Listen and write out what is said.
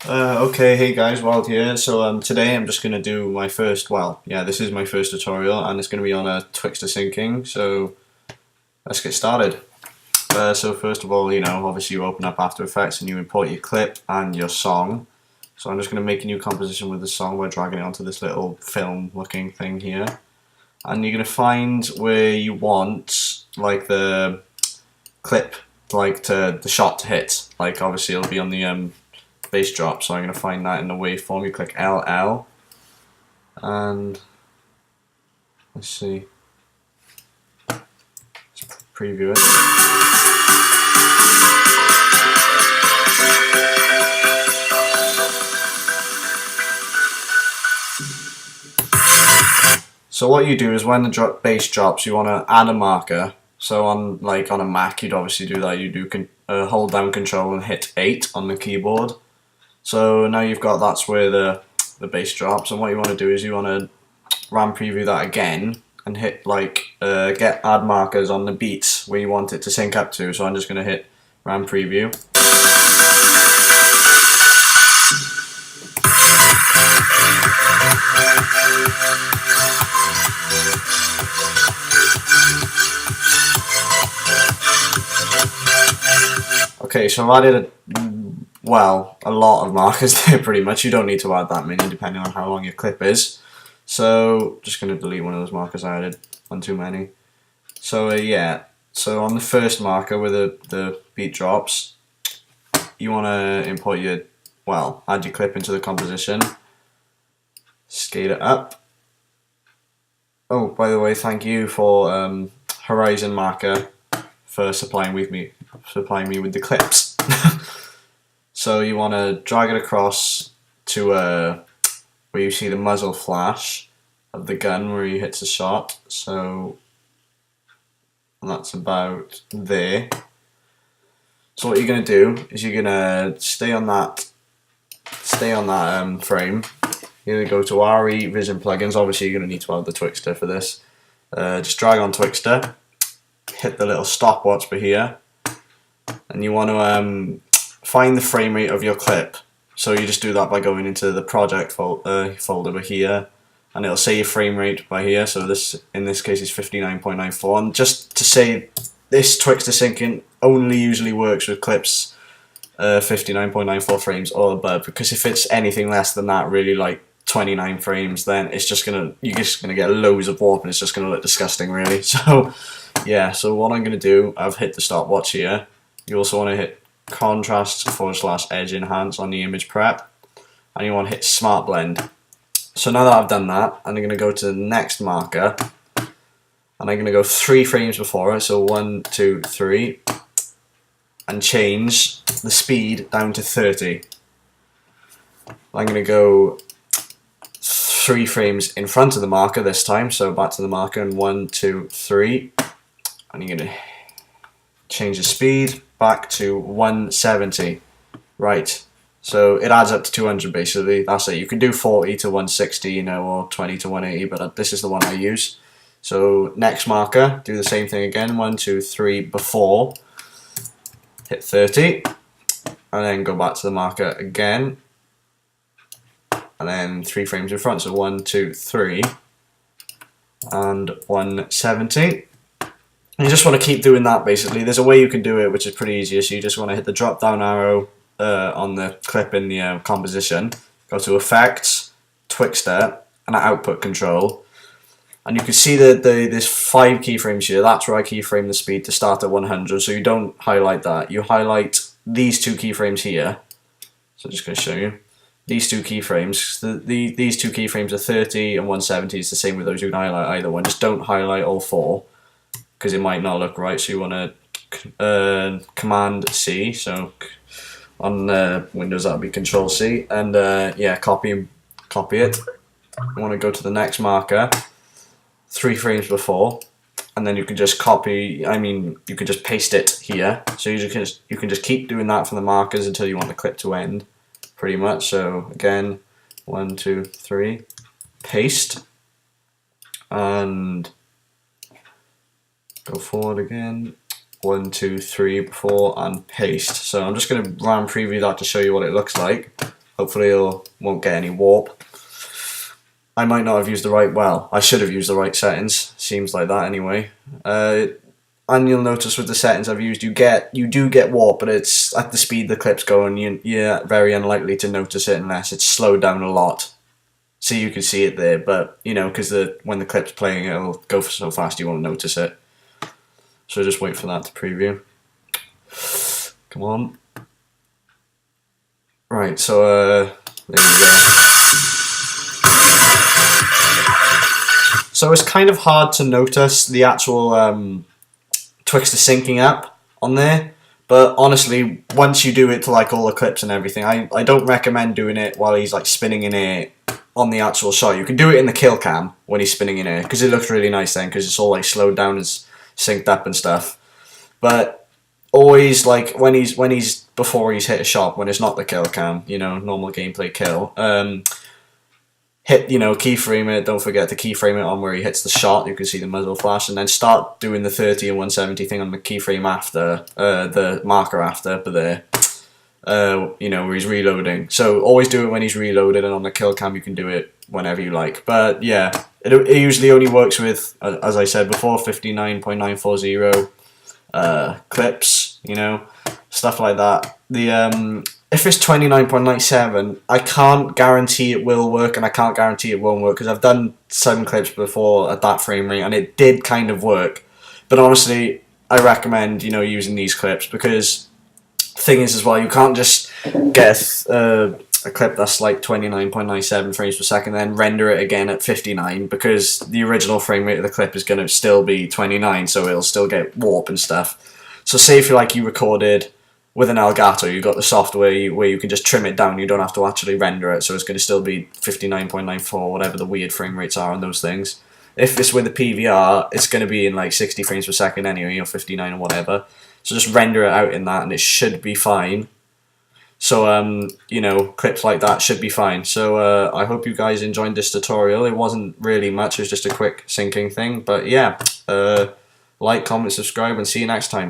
Okay, hey guys, Wild here. So today I'm just gonna do my first. This is my first tutorial, and it's gonna be on a Twixtor Syncing. So let's get started. So first of all, obviously you open up After Effects and you import your clip and your song. So I'm just gonna make a new composition with the song by dragging it onto this little film-looking thing here, and you're gonna find where you want like the clip, like the shot to hit. Like obviously it'll be on the bass drop, so I'm going to find that in the waveform. You click LL, and let's see, let's preview it. So what you do is when the bass drops, you want to add a marker. So on a Mac, you'd obviously do that. You do hold down Control and hit 8 on the keyboard. So now you've got, that's where the bass drops, and what you want to do is you want to RAM preview that again and hit get add markers on the beats where you want it to sync up to. So I'm just going to hit RAM preview. Okay, so I've added a lot of markers there pretty much. You don't need to add that many depending on how long your clip is. So just going to delete one of those markers I added, one too many. So yeah, so on the first marker where the beat drops, you want to import add your clip into the composition, scale it up. Oh, by the way, thank you for Horizon Marker for supplying me with the clips. So you want to drag it across to where you see the muzzle flash of the gun where he hits a shot. So that's about there. So what you're going to do is you're going to stay on that frame. You're going to go to RE Vision Plugins. Obviously you're going to need to add the Twixtor for this. Just drag on Twixtor, hit the little stopwatch by here, and you want to find the frame rate of your clip. So you just do that by going into the project folder by here, and it'll say your frame rate by here. So this, in this case, is 59.94. And just to say, this Twixtor Syncing only usually works with clips 59.94 frames or above, because if it's anything less than that, really like 29 frames, then you're just gonna get loads of warp and it's just gonna look disgusting, really. So yeah, so what I'm gonna do, I've hit the stopwatch here. You also want to hit contrast / edge enhance on the image prep, and you want to hit smart blend. So now that I've done that, I'm going to go to the next marker, and I'm going to go 3 frames before it, so 1, 2, 3, and change the speed down to 30. I'm going to go 3 frames in front of the marker this time, so back to the marker, and 1, 2, 3, and you're going to change the speed back to 170. Right, so it adds up to 200 basically. That's it. You can do 40 to 160, or 20 to 180, but this is the one I use. So next marker, do the same thing again. 1, 2, 3 before, hit 30, and then go back to the marker again, and then 3 frames in front. So 1, 2, 3, and 170. You just want to keep doing that basically. There's a way you can do it which is pretty easy. So you just want to hit the drop down arrow on the clip in the composition, go to Effects, Twixtor, and Output Control, and you can see that there's 5 keyframes here. That's where I keyframe the speed to start at 100, so you don't highlight that. You highlight these 2 keyframes here. So I'm just going to show you these 2 keyframes. These 2 keyframes are 30 and 170. It's the same with those. You can highlight either one. Just don't highlight all 4, because it might not look right. So you want to Command C, so on Windows that would be Control C, and yeah, copy it. You want to go to the next marker, 3 frames before, and then you can just you can just paste it here. So you can just keep doing that for the markers until you want the clip to end, pretty much. So again, 1, 2, 3, paste, and go forward again, 1, 2, 3 before, and paste. So I'm just going to RAM preview that to show you what it looks like. Hopefully it won't get any warp. I might not have used the right, well, I should have used the right settings. Seems like that anyway. And you'll notice with the settings I've used, you do get warp, but it's at the speed the clip's going. You're very unlikely to notice it unless it's slowed down a lot. So you can see it there, but you know, because when the clip's playing, it'll go so fast you won't notice it. So just wait for that to preview. Come on. Right, so there we go. So it's kind of hard to notice the actual Twixtor syncing up on there, but honestly, once you do it to like all the clips and everything, I don't recommend doing it while he's like spinning in air on the actual shot. You can do it in the kill cam when he's spinning in air, because it looks really nice then, because it's all like slowed down and synced up and stuff. But always like when he's before he's hit a shot, when it's not the kill cam, you know, normal gameplay kill, hit, you know, keyframe it. Don't forget to keyframe it on where he hits the shot. You can see the muzzle flash, and then start doing the 30 and 170 thing on the keyframe after, the marker after, but there, you know, where he's reloading. So always do it when he's reloaded, and on the kill cam you can do it whenever you like. But yeah, it usually only works with, as I said before, 59.940 clips, you know, stuff like that. The if it's 29.97, I can't guarantee it will work, and I can't guarantee it won't work, because I've done some clips before at that frame rate and it did kind of work. But honestly, I recommend, you know, using these clips, because the thing is as well, you can't just get a clip that's like 29.97 frames per second then render it again at 59, because the original frame rate of the clip is going to still be 29, so it'll still get warp and stuff. So say if you recorded with an Elgato, you've got the software where you can just trim it down, you don't have to actually render it, so it's going to still be 59.94, whatever the weird frame rates are on those things. If it's with a PVR, it's going to be in like 60 frames per second anyway, or 59 or whatever. So just render it out in that and it should be fine. So, you know, clips like that should be fine. So I hope you guys enjoyed this tutorial. It wasn't really much, it was just a quick syncing thing. But yeah, like, comment, subscribe, and see you next time.